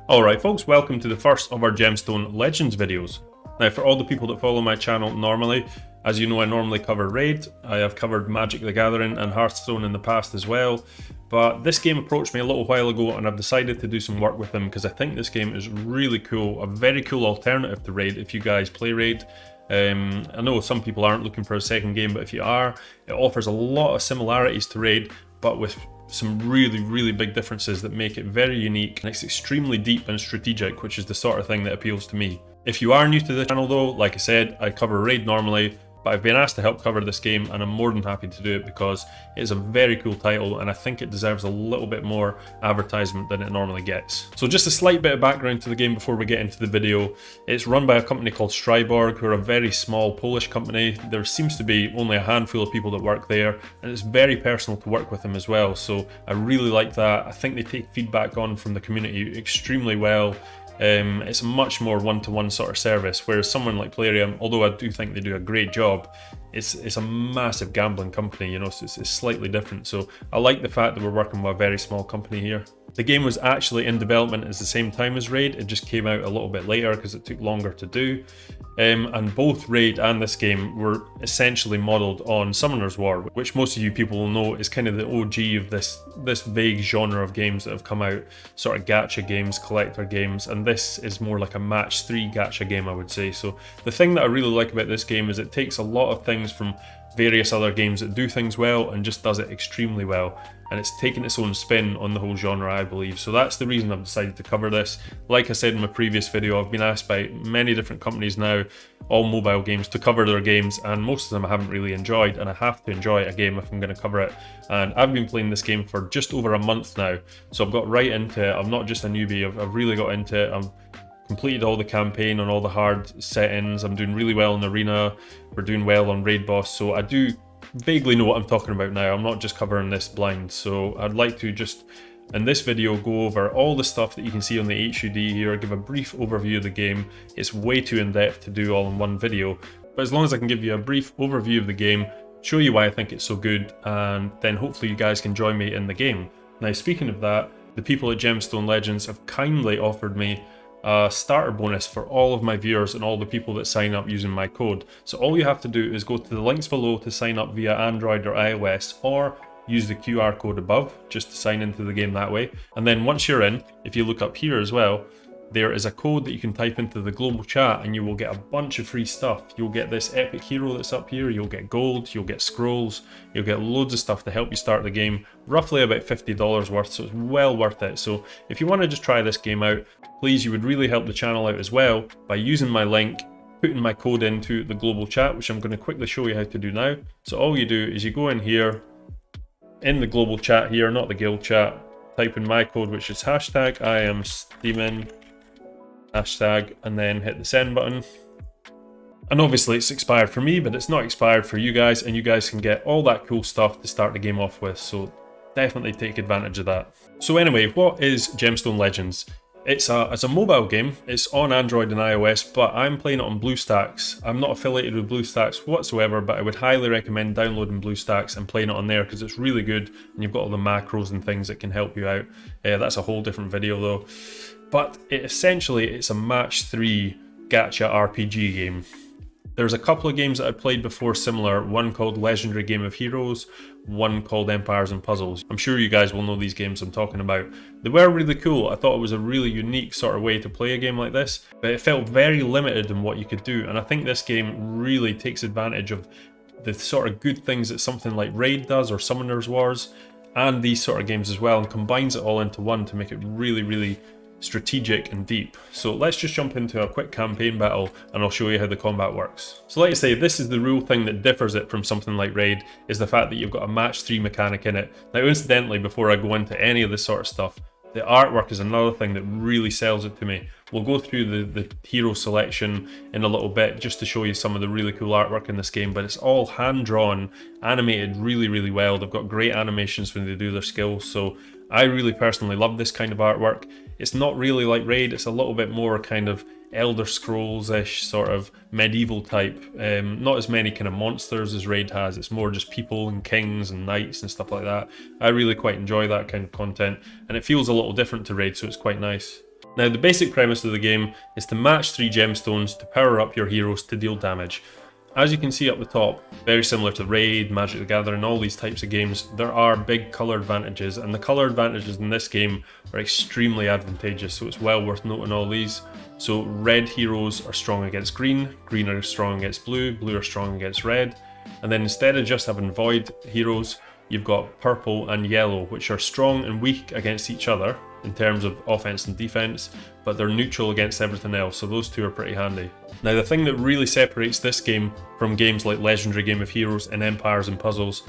Alright folks, welcome to the first of our Gemstone Legends videos. Now for all the people that follow my channel normally, as you know I normally cover Raid, I have covered Magic the Gathering and Hearthstone in the past as well, but this game approached me a little while ago and I've decided to do some work with them because I think this game is really cool, a very cool alternative to Raid if you guys play Raid. I know some people aren't looking for a second game, but if you are, it offers a lot of similarities to Raid, but with some really big differences that make it very unique, and it's extremely deep and strategic, which is the sort of thing that appeals to me. If you are new to the channel though, like I said, I cover Raid normally, but I've been asked to help cover this game and I'm more than happy to do it because it is a very cool title and I think it deserves a little bit more advertisement than it normally gets. So just a slight bit of background to the game before we get into the video. It's run by a company called Stryborg, who are a very small Polish company. There seems to be only a handful of people that work there and it's very personal to work with them as well, so I really like that. I think they take feedback on from the community extremely well. It's a much more one-to-one sort of service, whereas someone like Plarium, although I do think they do a great job, it's a massive gambling company, you know, so it's slightly different. So I like the fact that we're working with a very small company here. The game was actually in development at the same time as Raid, it just came out a little bit later because it took longer to do. And both Raid and this game were essentially modelled on Summoner's War, which most of you people will know is kind of the OG of this vague genre of games that have come out, sort of gacha games, collector games, and this is more like a match 3 gacha game, I would say. So the thing that I really like about this game is it takes a lot of things from various other games that do things well and just does it extremely well, and it's taken its own spin on the whole genre, I believe. So that's the reason I've decided to cover this. Like I said in my previous video, I've been asked by many different companies now, all mobile games, to cover their games, and most of them I haven't really enjoyed, and I have to enjoy a game if I'm going to cover it. And I've been playing this game for just over a month now, so I've got right into it. I'm not just a newbie, I've really got into it. I've completed all the campaign on all the hard settings. I'm doing really well in Arena, we're doing well on Raid Boss, so I do vaguely know what I'm talking about now. I'm not just covering this blind, so I'd like to just in this video go over all the stuff that you can see on the HUD here, give a brief overview of the game. It's way too in-depth to do all in one video, but as long as I can give you a brief overview of the game, show you why I think it's so good, and then hopefully you guys can join me in the game. Now speaking of that, the people at Gemstone Legends have kindly offered me a starter bonus for all of my viewers and all the people that sign up using my code. So all you have to do is go to the links below to sign up via Android or iOS, or use the QR code above just to sign into the game that way. And then once you're in, if you look up here as well, there is a code that you can type into the global chat and you will get a bunch of free stuff. You'll get this epic hero that's up here, you'll get gold, you'll get scrolls, you'll get loads of stuff to help you start the game, roughly about $50 worth, so it's well worth it. So if you want to just try this game out, please, you would really help the channel out as well by using my link, putting my code into the global chat, which I'm going to quickly show you how to do now. So all you do is you go in here, in the global chat here, not the guild chat, type in my code, which is hashtag Iamsteamin, hashtag, and then hit the send button. And obviously it's expired for me, but it's not expired for you guys, and you guys can get all that cool stuff to start the game off with, so definitely take advantage of that. So anyway, what is Gemstone Legends? It's a mobile game. It's on Android and iOS, but I'm playing it on BlueStacks. I'm not affiliated with BlueStacks whatsoever, but I would highly recommend downloading BlueStacks and playing it on there because it's really good, and you've got all the macros and things that can help you out. That's a whole different video though. But it's a match 3 gacha RPG game. There's a couple of games that I've played before similar, one called Legendary Game of Heroes, one called Empires and Puzzles. I'm sure you guys will know these games I'm talking about. They were really cool. I thought it was a really unique sort of way to play a game like this, but it felt very limited in what you could do, and I think this game really takes advantage of the sort of good things that something like Raid does or Summoner's Wars, and these sort of games as well, and combines it all into one to make it really strategic and deep. So let's just jump into a quick campaign battle and I'll show you how the combat works. So like I say, this is the real thing that differs it from something like Raid, is the fact that you've got a match 3 mechanic in it. Now incidentally, before I go into any of this sort of stuff, the artwork is another thing that really sells it to me. We'll go through the hero selection in a little bit just to show you some of the really cool artwork in this game, but it's all hand-drawn, animated really well. They've got great animations when they do their skills, so I really personally love this kind of artwork. It's not really like Raid, it's a little bit more kind of Elder Scrolls-ish, sort of medieval type. Not as many kind of monsters as Raid has, it's more just people and kings and knights and stuff like that. I really quite enjoy that kind of content, and it feels a little different to Raid, so it's quite nice. Now, the basic premise of the game is to match 3 gemstones to power up your heroes to deal damage. As you can see up the top, very similar to Raid, Magic the Gathering, all these types of games, there are big colour advantages, and the colour advantages in this game are extremely advantageous, so it's well worth noting all these. So red heroes are strong against green, green are strong against blue, blue are strong against red, and then instead of just having void heroes, you've got purple and yellow, which are strong and weak against each other in terms of offense and defense, but they're neutral against everything else, so those two are pretty handy. Now, the thing that really separates this game from games like Legendary Game of Heroes and Empires and Puzzles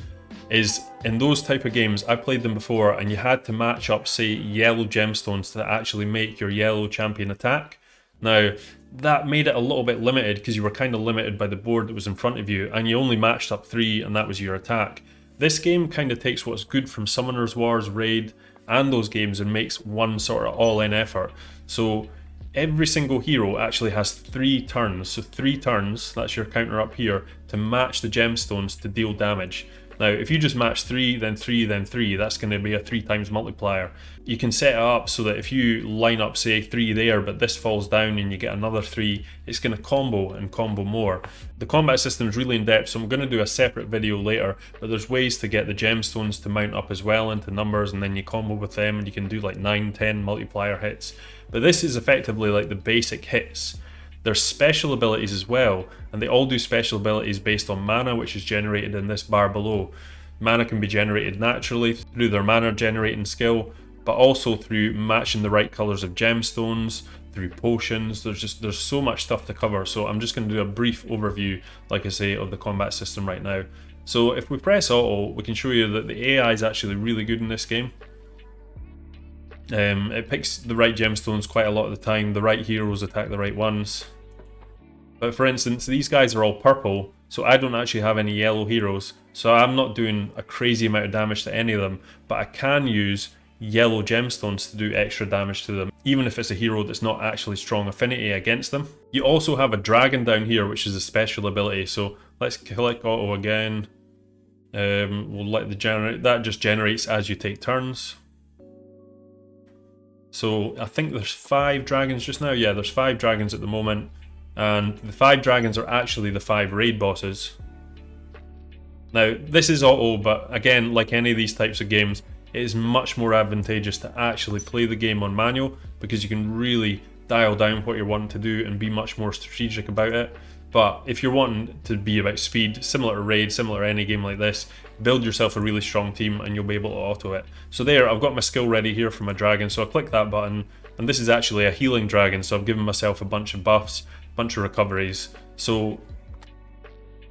is in those type of games, I played them before, and you had to match up, say, yellow gemstones to actually make your yellow champion attack. Now, that made it a little bit limited because you were kind of limited by the board that was in front of you, and you only matched up 3 and that was your attack. This game kind of takes what's good from Summoners Wars, Raid, and those games and makes one sort of all-in effort. So every single hero actually has 3 turns, so 3 turns, that's your counter up here, to match the gemstones to deal damage. Now, if you just match 3, then 3, then 3, that's going to be a 3 times multiplier. You can set it up so that if you line up, say, 3 there, but this falls down and you get another 3, it's going to combo and combo more. The combat system is really in depth, so I'm going to do a separate video later, but there's ways to get the gemstones to mount up as well into numbers, and then you combo with them and you can do like 9, 10 multiplier hits. But this is effectively like the basic hits. There's special abilities as well, and they all do special abilities based on mana, which is generated in this bar below. Mana can be generated naturally through their mana generating skill, but also through matching the right colours of gemstones, through potions. There's so much stuff to cover, so I'm just going to do a brief overview, like I say, of the combat system right now. So if we press auto, we can show you that the AI is actually really good in this game. It picks the right gemstones quite a lot of the time, the right heroes attack the right ones. But for instance, these guys are all purple, so I don't actually have any yellow heroes, so I'm not doing a crazy amount of damage to any of them, but I can use yellow gemstones to do extra damage to them, even if it's a hero that's not actually strong affinity against them. You also have a dragon down here, which is a special ability, so let's click auto again. We'll let the generate, that just generates as you take turns. So I think there's 5 dragons just now. Yeah, there's 5 dragons at the moment, and the 5 dragons are actually the 5 raid bosses. Now, this is auto, but again, like any of these types of games, it is much more advantageous to actually play the game on manual, because you can really dial down what you're wanting to do and be much more strategic about it. But if you're wanting to be about speed, similar to Raid, similar to any game like this, build yourself a really strong team and you'll be able to auto it. So there, I've got my skill ready here for my dragon, so I click that button, and this is actually a healing dragon, so I've given myself a bunch of buffs, a bunch of recoveries. So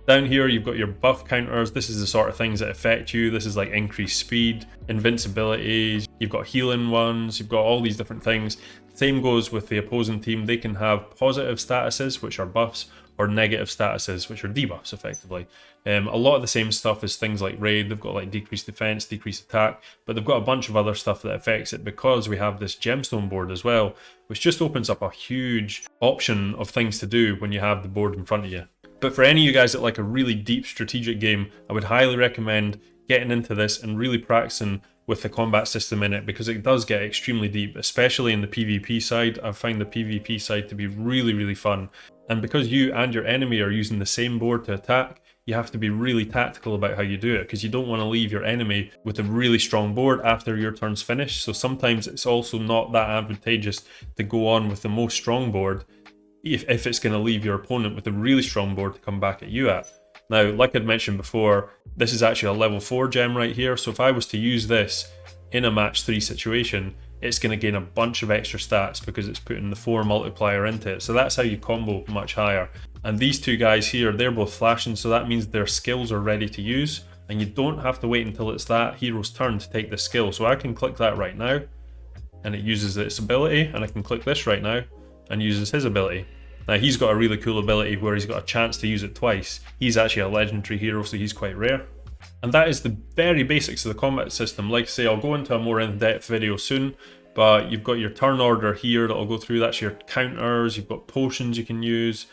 down here you've got your buff counters. This is the sort of things that affect you. This is like increased speed, invincibility, you've got healing ones, you've got all these different things. Same goes with the opposing team. They can have positive statuses, which are buffs, or negative statuses, which are debuffs effectively. A lot of the same stuff as things like Raid. They've got like decreased defense, decreased attack, but they've got a bunch of other stuff that affects it because we have this gemstone board as well, which just opens up a huge option of things to do when you have the board in front of you. But for any of you guys that like a really deep strategic game, I would highly recommend getting into this and really practicing with the combat system in it, because it does get extremely deep, especially in the PvP side. I find the PvP side to be really, really fun. And because you and your enemy are using the same board to attack, you have to be really tactical about how you do it, because you don't want to leave your enemy with a really strong board after your turn's finished. So sometimes it's also not that advantageous to go on with the most strong board if it's going to leave your opponent with a really strong board to come back at you at. Now, like I'd mentioned before, this is actually a level 4 gem right here, so if I was to use this in a match 3 situation, it's going to gain a bunch of extra stats because it's putting the 4 multiplier into it. So that's how you combo much higher. And these two guys here, they're both flashing, so that means their skills are ready to use, and you don't have to wait until it's that hero's turn to take the skill. So I can click that right now, and it uses its ability, and I can click this right now, and uses his ability. Now he's got a really cool ability where he's got a chance to use it twice. He's actually a legendary hero, so he's quite rare. And that is the very basics of the combat system. Like I say, I'll go into a more in-depth video soon, but you've got your turn order here that I'll go through. That's your counters, you've got potions you can use.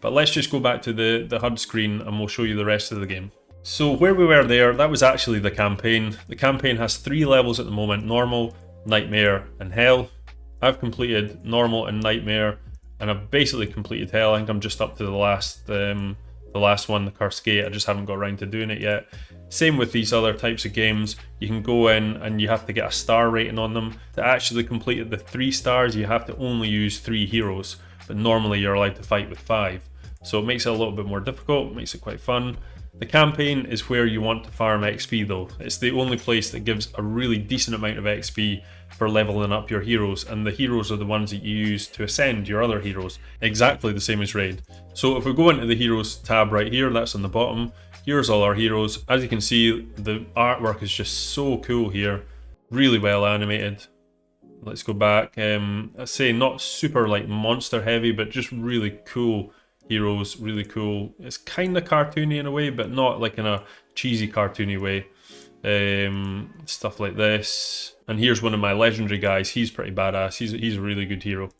But let's just go back to the HUD screen and we'll show you the rest of the game. So where we were there, that was actually the campaign. The campaign has 3 levels at the moment: normal, nightmare, and hell. I've completed normal and nightmare, and I've basically completed hell. I think I'm just up to the last one, the Cursed Gate. I just haven't got around to doing it yet. Same with these other types of games. You can go in and you have to get a star rating on them. To actually complete it, the 3 stars, you have to only use 3 heroes, but normally you're allowed to fight with 5. So it makes it a little bit more difficult, makes it quite fun. The campaign is where you want to farm XP though. It's the only place that gives a really decent amount of XP for leveling up your heroes, and the heroes are the ones that you use to ascend your other heroes, exactly the same as Raid. So if we go into the heroes tab right here, that's on the bottom, here's all our heroes. As you can see, the artwork is just so cool here, really well animated. Let's go back, I'd say not super like monster heavy, but just really cool heroes, really cool. It's kind of cartoony in a way, but not like in a cheesy cartoony way. Stuff like this. And here's one of my legendary guys. He's pretty badass. He's a really good hero.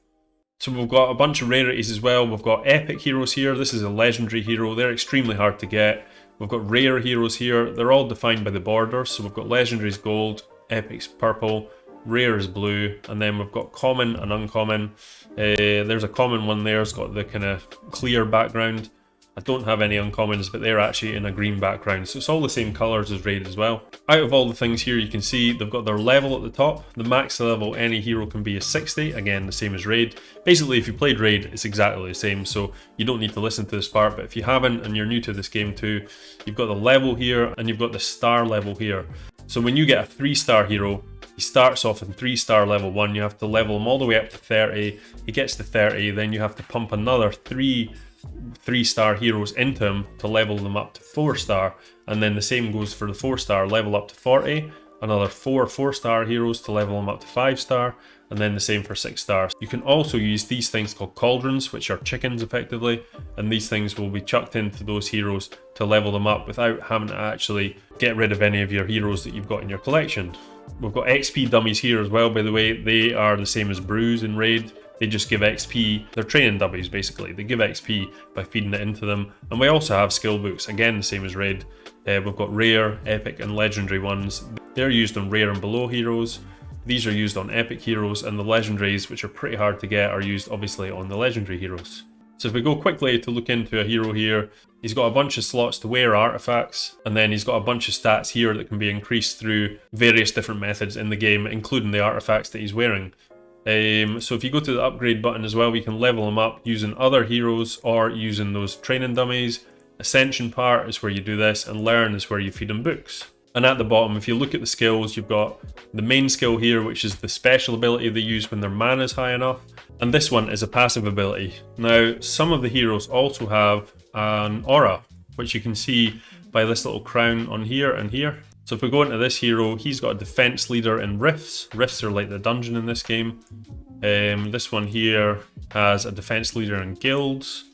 So we've got a bunch of rarities as well. We've got epic heroes here. This is a legendary hero. They're extremely hard to get. We've got rare heroes here. They're all defined by the borders. So we've got legendaries gold, epics purple, rare is blue, and then we've got common and uncommon. There's a common one there. It's got the kind of clear background. I don't have any uncommons, but they're actually in a green background, so it's all the same colours as Raid as well. Out of all the things here, you can see they've got their level at the top. The max level any hero can be is 60, again the same as Raid. Basically, if you played Raid, it's exactly the same, so you don't need to listen to this part, but if you haven't and you're new to this game too, you've got the level here and you've got the star level here. So when you get a 3-star hero, he starts off in 3-star level 1, you have to level him all the way up to 30, he gets to 30, then you have to pump another 3-star heroes into him to level them up to 4-star, and then the same goes for the 4-star, level up to 40, another 4-star heroes to level them up to 5-star, and then the same for 6 stars. You can also use these things called cauldrons, which are chickens effectively, and these things will be chucked into those heroes to level them up without having to actually get rid of any of your heroes that you've got in your collection. We've got XP dummies here as well, by the way. They are the same as brews in Raid. They just give XP, they're training dummies basically. They give XP by feeding it into them. And we also have skill books, again the same as Raid. We've got rare, epic and legendary ones. They're used on rare and below heroes. These are used on epic heroes, and the legendaries, which are pretty hard to get, are used obviously on the legendary heroes. So if we go quickly to look into a hero here, he's got a bunch of slots to wear artifacts, and then he's got a bunch of stats here that can be increased through various different methods in the game, including the artifacts that he's wearing. So if you go to the upgrade button as well, we can level him up using other heroes or using those training dummies. Ascension part is where you do this, and learn is where you feed him books. And at the bottom, if you look at the skills, you've got the main skill here, which is the special ability they use when their mana is high enough. And this one is a passive ability. Now, some of the heroes also have an aura, which you can see by this little crown on here and here. So if we go into this hero, he's got a defense leader in rifts. Rifts are like the dungeon in this game. This one here has a defense leader in guilds.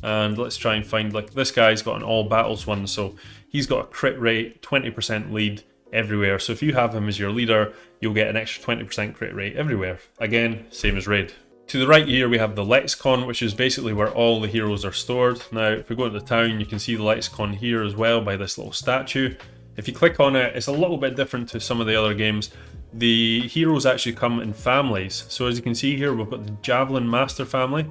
And let's try and find, like, this guy's got an all battles one, so he's got a crit rate, 20% lead everywhere. So if you have him as your leader, you'll get an extra 20% crit rate everywhere. Again, same as Raid. To the right here, we have the lexicon, which is basically where all the heroes are stored. Now, if we go into the town, you can see the lexicon here as well by this little statue. If you click on it, it's a little bit different to some of the other games. The heroes actually come in families. So as you can see here, we've got the Javelin Master family,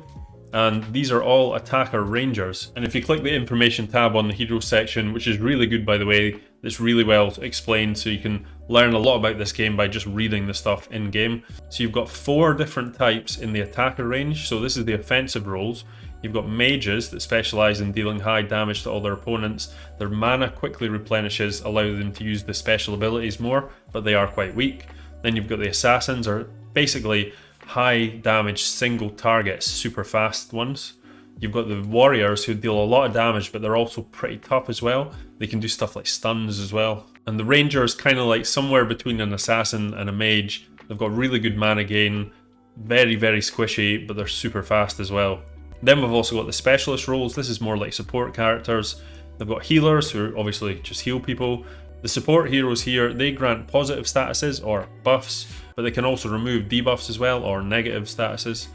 and these are all attacker rangers. And if you click the information tab on the hero section, which is really good by the way, it's really well explained, so you can learn a lot about this game by just reading the stuff in game. So you've got 4 different types in the attacker range. So this is the offensive roles. You've got mages that specialise in dealing high damage to all their opponents. Their mana quickly replenishes, allowing them to use the special abilities more, but they are quite weak. Then you've got the assassins, are basically high damage single target super fast ones. You've got the warriors who deal a lot of damage, but they're also pretty tough as well. They can do stuff like stuns as well. And the ranger is kind of like somewhere between an assassin and a mage. They've got really good mana gain, very squishy, but they're super fast as well. Then we've also got the specialist roles. This is more like support characters. They've got healers who obviously just heal people. The support heroes here, they grant positive statuses or buffs, but they can also remove debuffs as well, or negative statuses.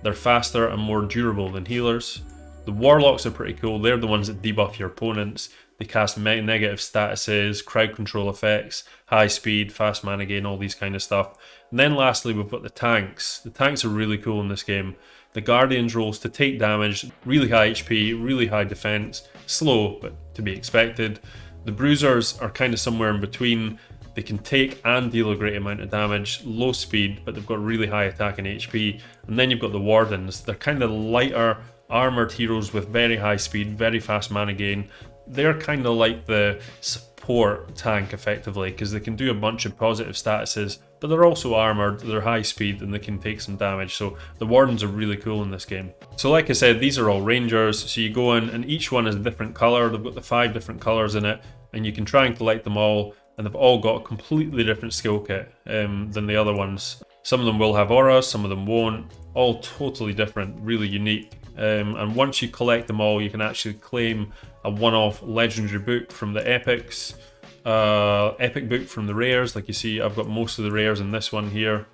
They're faster and more durable than healers. The warlocks are pretty cool. They're the ones that debuff your opponents. They cast negative statuses, crowd control effects, high speed, fast mana gain, all these kind of stuff. And then lastly, we've got the tanks. The tanks are really cool in this game. The Guardian's rolls to take damage, really high HP, really high defense, slow, but to be expected. The Bruisers are kind of somewhere in between. They can take and deal a great amount of damage, low speed, but they've got really high attack and HP. And then you've got the Wardens. They're kind of lighter, armored heroes with very high speed, very fast mana gain. They're kind of like the support tank effectively, because they can do a bunch of positive statuses, but they're also armored, they're high speed, and they can take some damage. So the Wardens are really cool in this game. So like I said, these are all Rangers. So you go in and each one is a different colour. They've got the 5 different colours in it, and you can try and collect them all, and they've all got a completely different skill kit than the other ones. Some of them will have auras, some of them won't. All totally different, really unique. And once you collect them all, you can actually claim a one-off legendary book from the epics, epic book from the rares. Like you see, I've got most of the rares in this one here.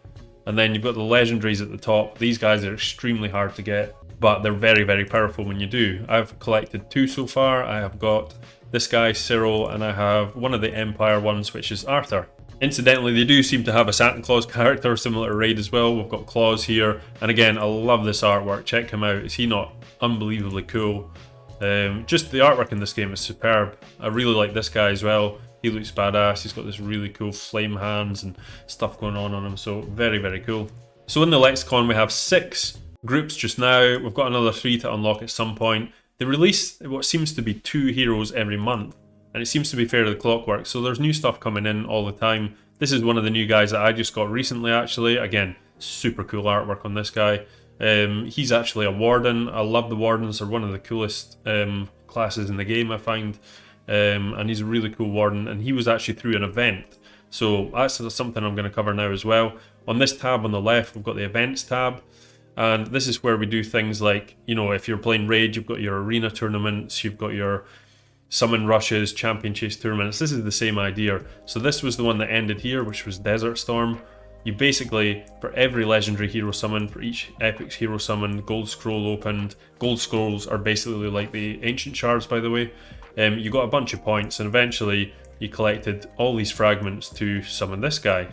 And then you've got the legendaries at the top. These guys are extremely hard to get, but they're very, very powerful when you do. I've collected 2 so far. I have got this guy, Cyril, and I have one of the Empire ones, which is Arthur. Incidentally, they do seem to have a Santa Claus character similar to Raid as well. We've got Claus here, and again, I love this artwork. Check him out. Is he not unbelievably cool? Just the artwork in this game is superb. I really like this guy as well. He looks badass. He's got this really cool flame hands and stuff going on him, so very, very cool. So in the lexicon, we have 6 groups just now. We've got another 3 to unlock at some point. They release what seems to be 2 heroes every month, and it seems to be fairly clockwork, so there's new stuff coming in all the time. This is one of the new guys that I just got recently, actually. Again, super cool artwork on this guy. He's actually a Warden. I love the Wardens. They're one of the coolest classes in the game, I find. And he's a really cool Warden, and he was actually through an event. So that's something I'm going to cover now as well. On this tab on the left, we've got the events tab. And this is where we do things like, you know, if you're playing Raid, you've got your arena tournaments, you've got your summon rushes, champion chase tournaments. This is the same idea. So this was the one that ended here, which was Desert Storm. You basically, for every legendary hero summon, for each epic hero summon, gold scroll opened. Gold scrolls are basically like the ancient shards, by the way. You got a bunch of points, and eventually you collected all these fragments to summon this guy.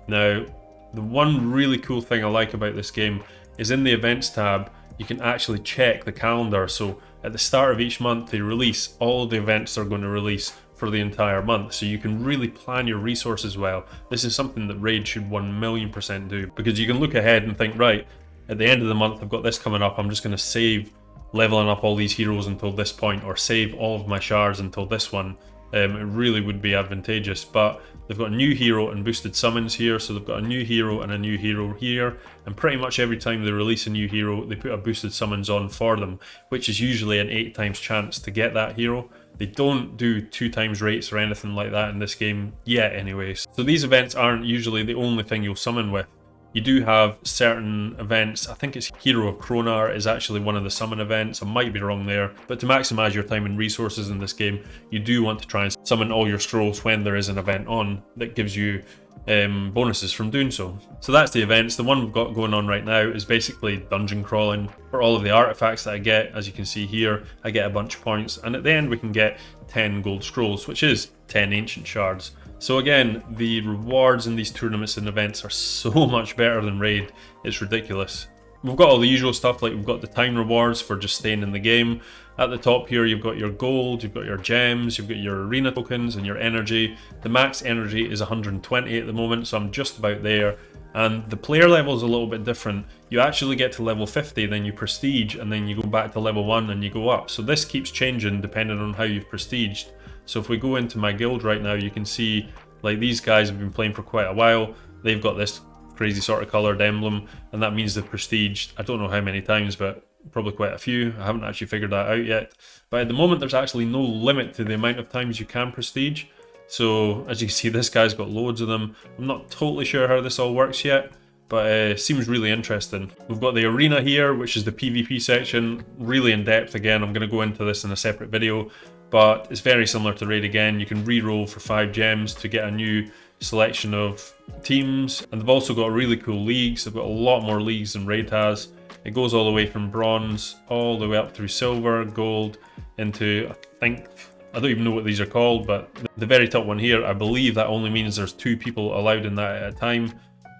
Now, the one really cool thing I like about this game is in the events tab, you can actually check the calendar. So at the start of each month, they release all the events they're going to release for the entire month. So you can really plan your resources well. This is something that Raid should 1,000,000% do, because you can look ahead and think, right, at the end of the month, I've got this coming up. I'm just going to save leveling up all these heroes until this point, or save all of my shards until this one. It really would be advantageous, but they've got a new hero and boosted summons here, so they've got a new hero and a new hero here, and pretty much every time they release a new hero, they put a boosted summons on for them, which is usually an 8 times chance to get that hero. They don't do 2 times rates or anything like that in this game yet anyways. So these events aren't usually the only thing you'll summon with. You do have certain events. I think it's Hero of Kronar is actually one of the summon events. I might be wrong there, but to maximize your time and resources in this game, you do want to try and summon all your scrolls when there is an event on that gives you bonuses from doing so. So that's the events. The one we've got going on right now is basically dungeon crawling. For all of the artifacts that I get, as you can see here, I get a bunch of points, and at the end we can get 10 gold scrolls, which is 10 ancient shards. So again, the rewards in these tournaments and events are so much better than Raid, it's ridiculous. We've got all the usual stuff, like we've got the time rewards for just staying in the game. At the top here, you've got your gold, you've got your gems, you've got your arena tokens and your energy. The max energy is 120 at the moment, so I'm just about there. And the player level is a little bit different. You actually get to level 50, then you prestige, and then you go back to level 1 and you go up. So this keeps changing depending on how you've prestiged. So if we go into my guild right now, you can see like these guys have been playing for quite a while. They've got this crazy sort of coloured emblem, and that means they've prestiged, I don't know how many times, but probably quite a few. I haven't actually figured that out yet. But at the moment, there's actually no limit to the amount of times you can prestige. So as you can see, this guy's got loads of them. I'm not totally sure how this all works yet, but it seems really interesting. We've got the arena here, which is the PvP section, really in depth. Again, I'm going to go into this in a separate video, but it's very similar to Raid again. You can re-roll for 5 gems to get a new selection of teams, and they've also got really cool leagues. They've got a lot more leagues than Raid has. It goes all the way from bronze all the way up through silver, gold, into I think I don't even know what these are called, but the very top one here, I believe that only means there's 2 people allowed in that at a time.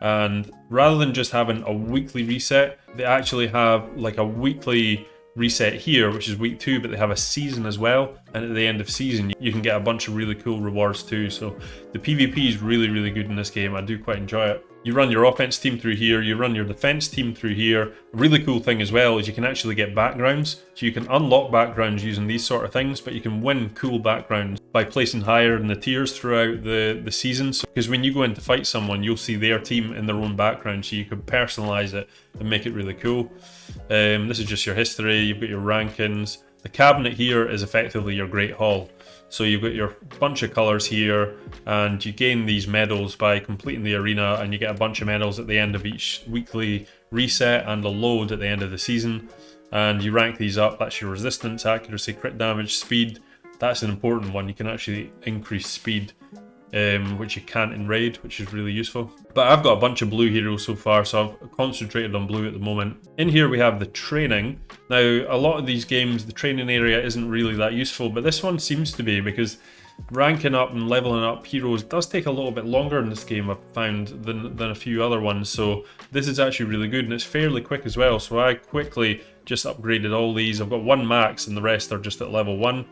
And rather than just having a weekly reset, they actually have like a weekly reset here, which is week 2, but they have a season as well, and at the end of season you can get a bunch of really cool rewards too. So the PvP is really, really good in this game. I do quite enjoy it. You run your offense team through here, you run your defense team through here. A really cool thing as well is you can actually get backgrounds. So you can unlock backgrounds using these sort of things, but you can win cool backgrounds by placing higher in the tiers throughout the season. So, because when you go in to fight someone, you'll see their team in their own background, so you can personalize it and make it really cool. This is just your history, you've got your rankings. The cabinet here is effectively your Great Hall. So you've got your bunch of colours here, and you gain these medals by completing the arena, and you get a bunch of medals at the end of each weekly reset and a load at the end of the season. And you rank these up. That's your resistance, accuracy, crit damage, speed. That's an important one. You can actually increase speed, which you can't in raid, which is really useful. But I've got a bunch of blue heroes so far, so I've concentrated on blue at the moment. In here we have the training. Now, a lot of these games, the training area isn't really that useful, but this one seems to be, because ranking up and leveling up heroes does take a little bit longer in this game, I've found, than a few other ones. So this is actually really good, and it's fairly quick as well. So I quickly just upgraded all these. I've got 1 max and the rest are just at level 1.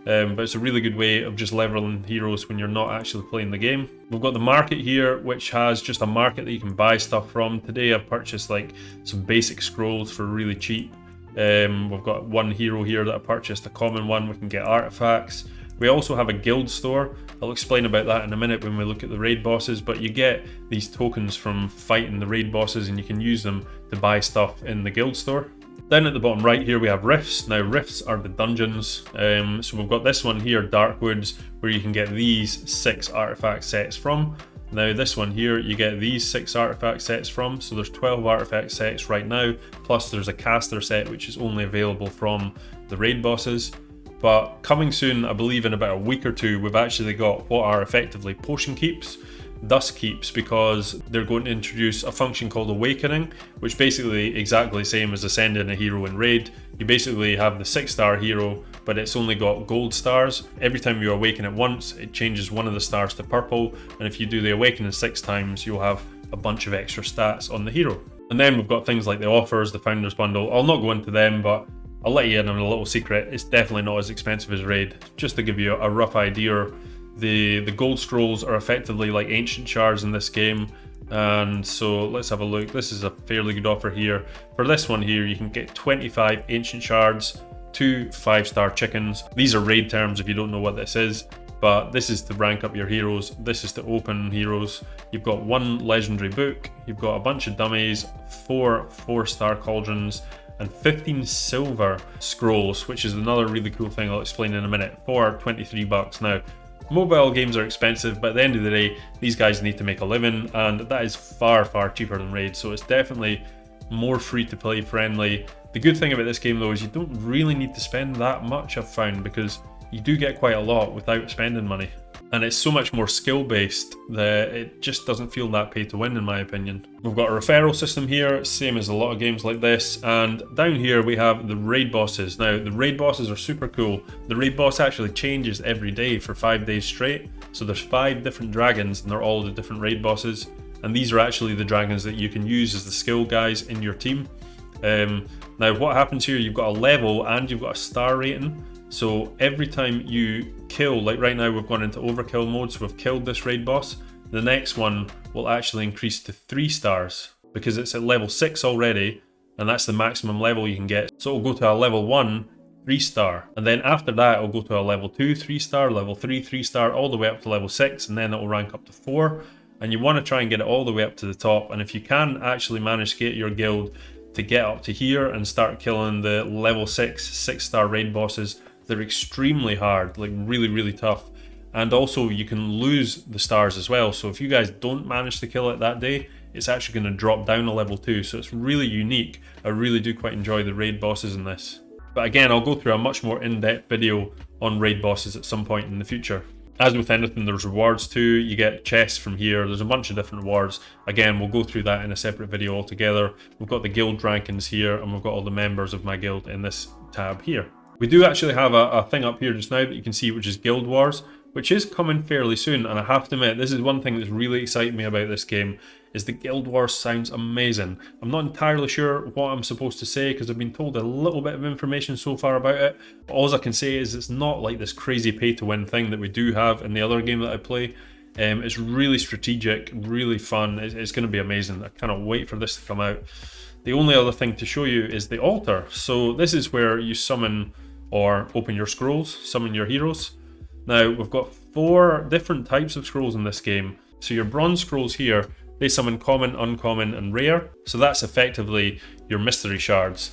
But it's a really good way of just leveling heroes when you're not actually playing the game. We've got the market here, which has just a market that you can buy stuff from. Today I've purchased like some basic scrolls for really cheap. We've got one hero here that I purchased, a common one. We can get artifacts. We also have a guild store. I'll explain about that in a minute when we look at the raid bosses, but you get these tokens from fighting the raid bosses, and you can use them to buy stuff in the guild store. Down at the bottom right here we have rifts. Now rifts are the dungeons. So we've got this one here, Darkwoods, where you can get these 6 artifact sets from. Now this one here, you get these 6 artifact sets from. So there's 12 artifact sets right now, plus there's a caster set which is only available from the raid bosses. But coming soon, I believe in about a week or 2, we've actually got what are effectively potion keeps. Dust keeps, because they're going to introduce a function called awakening, which basically exactly the same as ascending a hero in raid. You basically have the 6-star hero, but it's only got gold stars. Every time you awaken it once, it changes one of the stars to purple, and if you do the awakening 6 times, you'll have a bunch of extra stats on the hero. And then we've got things like the offers, the founders bundle. I'll not go into them, but I'll let you in on a little secret. It's definitely not as expensive as raid. Just to give you a rough idea, the gold scrolls are effectively like ancient shards in this game. And so let's have a look. This is a fairly good offer here. For this one here, you can get 25 ancient shards, 2 5-star chickens. These are raid terms if you don't know what this is, but this is to rank up your heroes. This is to open heroes. You've got 1 legendary book, you've got a bunch of dummies, 4 4-star cauldrons, and 15 silver scrolls, which is another really cool thing I'll explain in a minute, for 23 bucks. Now, mobile games are expensive, but at the end of the day, these guys need to make a living, and that is far, far cheaper than raid, so it's definitely more free-to-play friendly. The good thing about this game though is you don't really need to spend that much, I've found, because you do get quite a lot without spending money. And it's so much more skill-based that it just doesn't feel that pay to win, in my opinion. We've got a referral system here, same as a lot of games like this, and down here we have the raid bosses. Now, the raid bosses are super cool. The raid boss actually changes every day for 5 days straight, so there's 5 different dragons, and they're all the different raid bosses, and these are actually the dragons that you can use as the skill guys in your team. Now, what happens here, you've got a level and you've got a star rating. So every time you kill, like right now we've gone into overkill mode, so we've killed this raid boss, the next one will actually increase to 3 stars because it's at level 6 already, and that's the maximum level you can get. So it'll go to a level 1 3-star, and then after that it'll go to a level 2 3-star, level 3 3-star, all the way up to level 6, and then it'll rank up to 4. And you want to try and get it all the way up to the top, and if you can actually manage to get your guild to get up to here and start killing the level 6 6-star raid bosses, they're extremely hard, like really, really tough. And also you can lose the stars as well. So if you guys don't manage to kill it that day, it's actually going to drop down a level 2. So it's really unique. I really do quite enjoy the raid bosses in this. But again, I'll go through a much more in-depth video on raid bosses at some point in the future. As with anything, there's rewards too. You get chests from here. There's a bunch of different rewards. Again, we'll go through that in a separate video altogether. We've got the guild rankings here, and we've got all the members of my guild in this tab here. We do actually have a thing up here just now that you can see, which is Guild Wars, which is coming fairly soon, and I have to admit, this is one thing that's really excited me about this game, is the Guild Wars sounds amazing. I'm not entirely sure what I'm supposed to say, because I've been told a little bit of information so far about it, but all I can say is it's not like this crazy pay-to-win thing that we do have in the other game that I play. It's really strategic, really fun, it's going to be amazing. I cannot wait for this to come out. The only other thing to show you is the altar. So this is where you summon or open your scrolls, summon your heroes. Now, we've got 4 different types of scrolls in this game. So your bronze scrolls here, they summon common, uncommon, and rare. So that's effectively your mystery shards.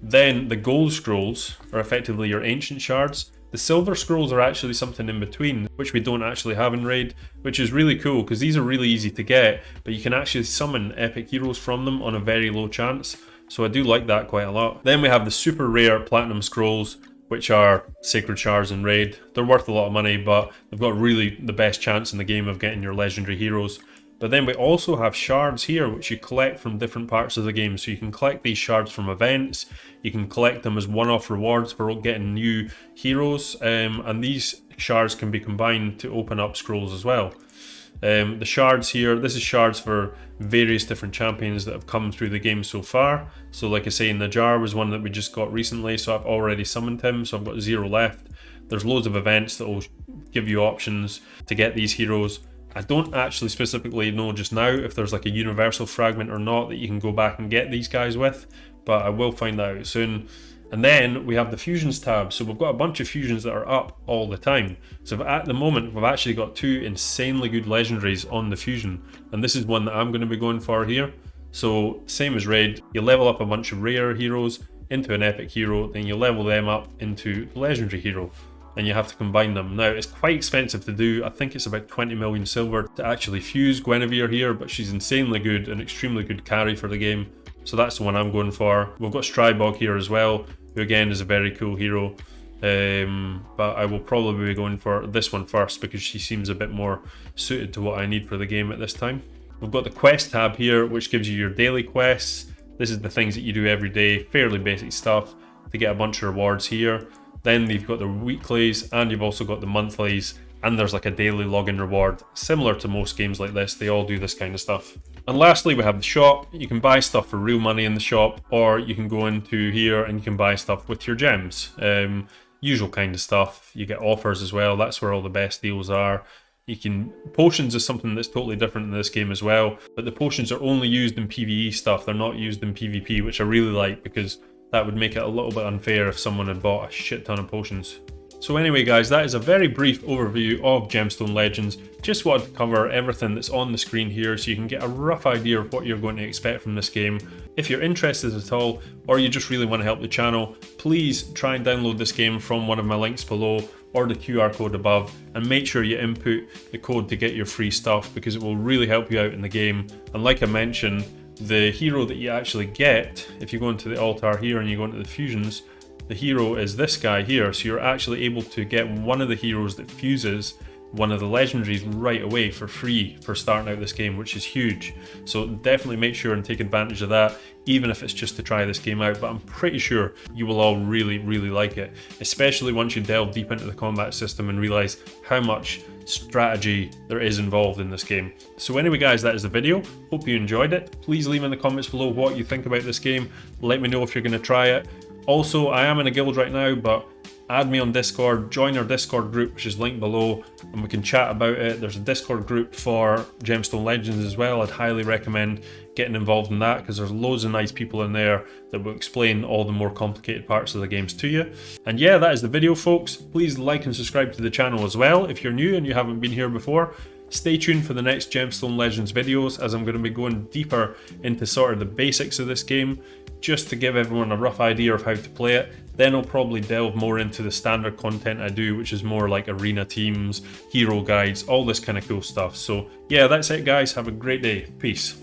Then the gold scrolls are effectively your ancient shards. The silver scrolls are actually something in between, which we don't actually have in Raid, which is really cool because these are really easy to get, but you can actually summon epic heroes from them on a very low chance. So I do like that quite a lot. Then we have the super rare platinum scrolls, which are sacred shards in Raid. They're worth a lot of money, but they've got really the best chance in the game of getting your legendary heroes. But then we also have shards here, which you collect from different parts of the game. So you can collect these shards from events, you can collect them as one-off rewards for getting new heroes, and these shards can be combined to open up scrolls as well. The shards here, this is shards for various different champions that have come through the game so far. So like I say, Najar was one that we just got recently, so I've already summoned him, so I've got 0 left. There's loads of events that will give you options to get these heroes. I don't actually specifically know just now if there's like a universal fragment or not that you can go back and get these guys with, but I will find that out soon. And then we have the fusions tab, so we've got a bunch of fusions that are up all the time. So at the moment we've actually got 2 insanely good legendaries on the fusion, and this is one that I'm going to be going for here. So same as Raid, you level up a bunch of rare heroes into an epic hero, then you level them up into the legendary hero, and you have to combine them. Now it's quite expensive to do, I think it's about 20 million silver to actually fuse Guinevere here, but she's insanely good, an extremely good carry for the game. So that's the one I'm going for. We've got Strybog here as well, who again is a very cool hero, but I will probably be going for this one first because she seems a bit more suited to what I need for the game at this time. We've got the quest tab here, which gives you your daily quests. This is the things that you do every day, fairly basic stuff to get a bunch of rewards here. Then you've got the weeklies, and you've also got the monthlies, and there's like a daily login reward. Similar to most games like this, they all do this kind of stuff. And lastly, we have the shop. You can buy stuff for real money in the shop, or you can go into here and you can buy stuff with your gems. Usual kind of stuff. You get offers as well, that's where all the best deals are. Potions is something that's totally different in this game as well, but the potions are only used in PvE stuff, they're not used in PvP, which I really like because that would make it a little bit unfair if someone had bought a shit ton of potions. So anyway guys, that is a very brief overview of Gemstone Legends. Just wanted to cover everything that's on the screen here so you can get a rough idea of what you're going to expect from this game. If you're interested at all, or you just really want to help the channel, please try and download this game from one of my links below or the QR code above, and make sure you input the code to get your free stuff because it will really help you out in the game. And like I mentioned, the hero that you actually get, if you go into the altar here and you go into the fusions, the hero is this guy here, so you're actually able to get one of the heroes that fuses one of the legendaries right away for free for starting out this game, which is huge. So definitely make sure and take advantage of that, even if it's just to try this game out, but I'm pretty sure you will all really like it, especially once you delve deep into the combat system and realize how much strategy there is involved in this game. So anyway guys, that is the video. Hope you enjoyed it. Please leave in the comments below what you think about this game. Let me know if you're going to try it. Also, I am in a guild right now, but add me on Discord, join our Discord group, which is linked below, and we can chat about it. There's a Discord group for Gemstone Legends as well. I'd highly recommend getting involved in that because there's loads of nice people in there that will explain all the more complicated parts of the games to you. And yeah, that is the video folks. Please like and subscribe to the channel as well if you're new and you haven't been here before. Stay tuned for the next Gemstone Legends videos, as I'm going to be going deeper into sort of the basics of this game, just to give everyone a rough idea of how to play it. Then I'll probably delve more into the standard content I do, which is more like arena teams, hero guides, all this kind of cool stuff. So yeah, that's it guys, have a great day, peace.